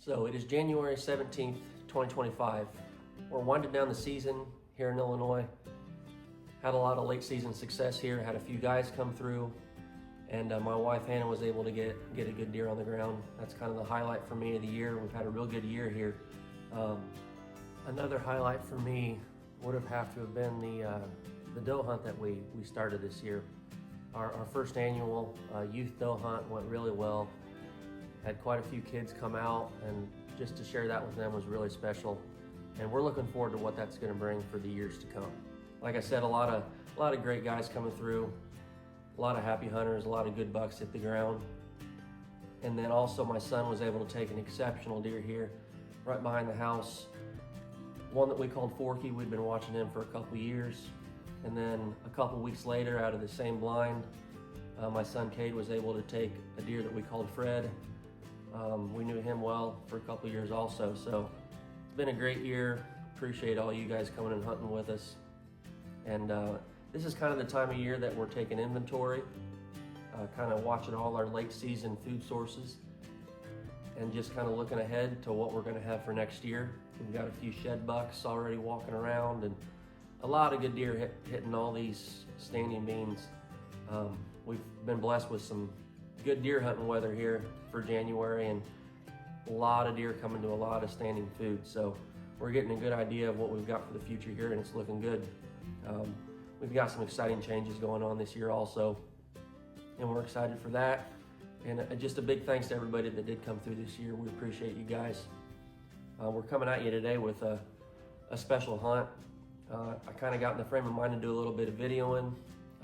So it is January 17th, 2025. We're winding down the season here in Illinois. Had a lot of late season success here, had a few guys come through, and my wife Hannah was able to get a good deer on the ground. That's kind of the highlight for me of the year. We've had a real good year here. Another highlight for me would have to have been the doe hunt that we started this year. Our first annual youth doe hunt went really well. Had quite a few kids come out, and just to share that with them was really special. And we're looking forward to what that's going to bring for the years to come. Like I said, a lot of great guys coming through, a lot of happy hunters, a lot of good bucks hit the ground. And then also my son was able to take an exceptional deer here right behind the house. One that we called Forky. We'd been watching him for a couple years. And then a couple weeks later, out of the same blind, my son Cade was able to take a deer that we called Fred. We knew him well for a couple years also. So it's been a great year. Appreciate all you guys coming and hunting with us. And this is kind of the time of year that we're taking inventory, kind of watching all our late season food sources, and just kind of looking ahead to what we're going to have for next year. We've got a few shed bucks already walking around, and a lot of good deer hitting all these standing beans. We've been blessed with some good deer hunting weather here for January, and a lot of deer coming to a lot of standing food. So we're getting a good idea of what we've got for the future here, and it's looking good. We've got some exciting changes going on this year also, and we're excited for that. And just a big thanks to everybody that did come through this year. We appreciate you guys. We're coming at you today with a special hunt. I kind of got in the frame of mind to do a little bit of videoing.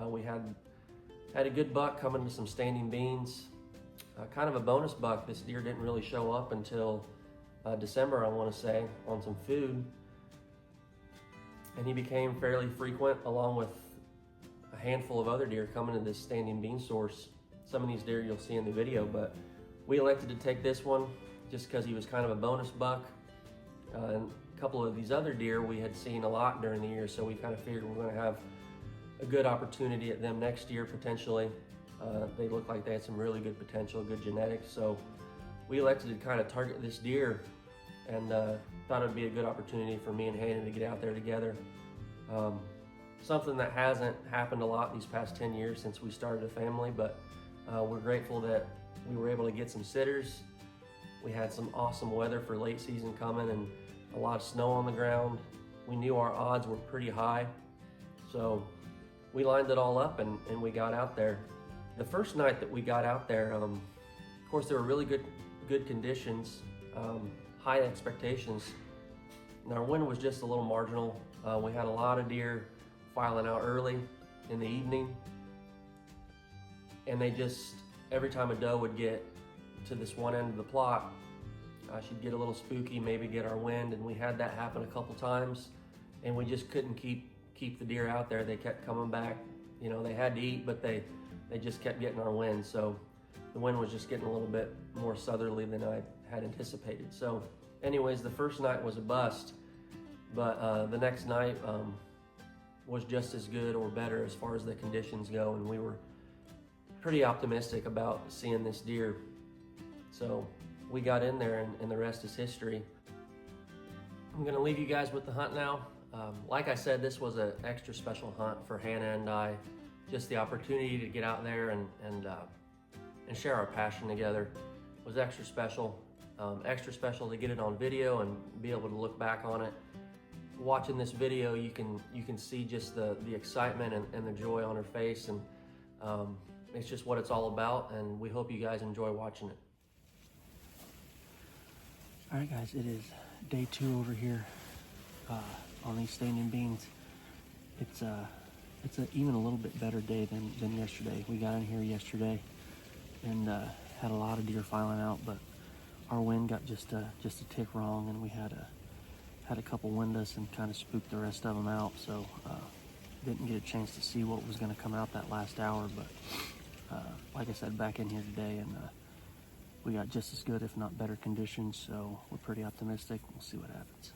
We had a good buck coming to some standing beans. Kind of a bonus buck. This deer didn't really show up until December, I want to say, on some food. And he became fairly frequent, along with a handful of other deer coming to this standing bean source. Some of these deer you'll see in the video, but we elected to take this one just because he was kind of a bonus buck. And a couple of these other deer we had seen a lot during the year, so we kind of figured we're going to have a good opportunity at them next year potentially. They looked like they had some really good potential, good genetics, so we elected to kind of target this deer, and thought it'd be a good opportunity for me and Hannah to get out there together. Something that hasn't happened a lot these past 10 years since we started a family, but we're grateful that we were able to get some sitters. We had some awesome weather for late season coming, and a lot of snow on the ground. We knew our odds were pretty high, so we lined it all up and we got out there. The first night that we got out there, of course there were really good conditions, high expectations, and our wind was just a little marginal. We had a lot of deer filing out early in the evening, and they just, every time a doe would get to this one end of the plot, she'd get a little spooky, maybe get our wind, and we had that happen a couple times, and we just couldn't keep the deer out there. They kept coming back. You know, they had to eat, but they just kept getting our wind. So the wind was just getting a little bit more southerly than I had anticipated. So anyways, the first night was a bust, but the next night was just as good or better as far as the conditions go, and we were pretty optimistic about seeing this deer. So we got in there, and the rest is history. I'm gonna leave you guys with the hunt now. Like I said, this was an extra special hunt for Hannah and I. Just the opportunity to get out there and share our passion together was extra special. Extra special to get it on video and be able to look back on it. Watching this video, you can see just the excitement and the joy on her face, and it's just what it's all about, and we hope you guys enjoy watching it. All right, guys, it is day 2 over here on these standing beans. It's even a little bit better day than yesterday. We got in here yesterday and had a lot of deer filing out, but our wind got just a tick wrong, and we had a couple wind us and kind of spooked the rest of them out. So didn't get a chance to see what was going to come out that last hour, but like I said, back in here today, and we got just as good, if not better, conditions. So we're pretty optimistic. We'll see what happens.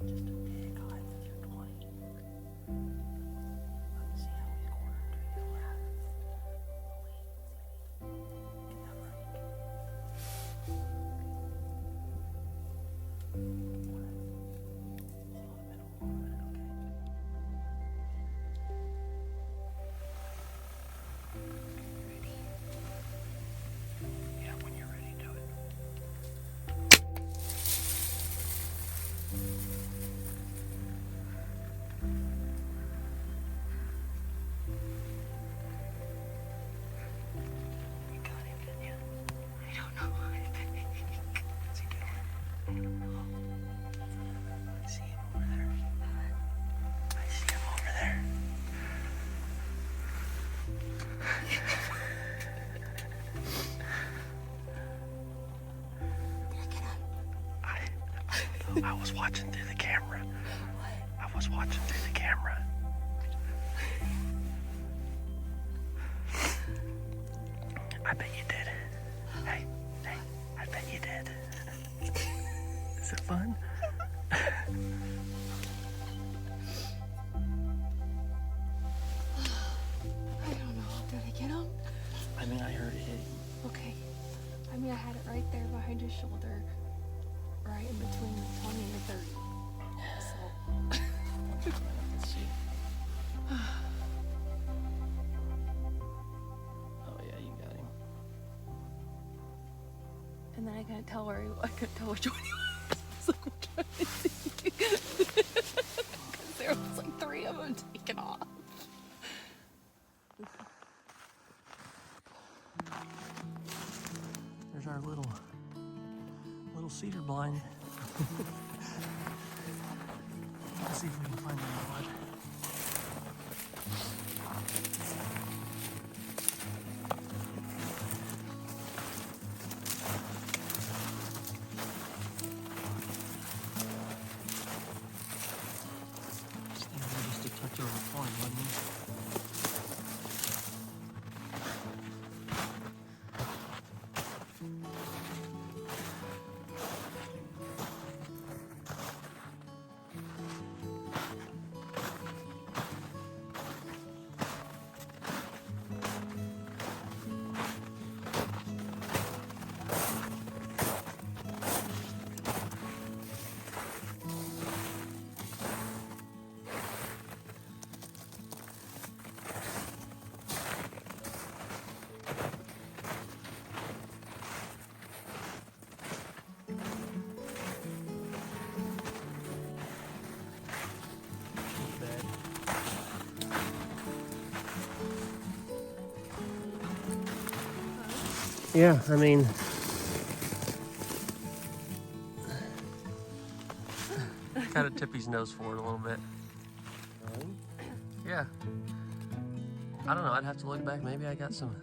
Just a big high with your 20. Let's see how he's cornered to his left. Get that right. Yeah, when you're ready, do it. You got him, didn't you? I don't know. Where's he going? I see him over there. I see him over there. I was watching through the camera. I was watching through the camera. I bet you did. Hey, I bet you did. Is it fun? I don't know. Did I get him? I mean, I heard it hit him. Okay. I mean, I had it right there behind his shoulder, right in between the 20 and the 30. So, Let's see. Oh yeah, you got him. and then I couldn't tell where he. I couldn't tell which one he was. So I'm trying to see. Because there was like 3 of them taken off. There's our little cedar blind. Let's see if we can find that rod. This thing was just a touch over 20, wasn't it? Yeah, I mean, kind of tip his nose forward a little bit. Yeah. I don't know. I'd have to look back. Maybe I got some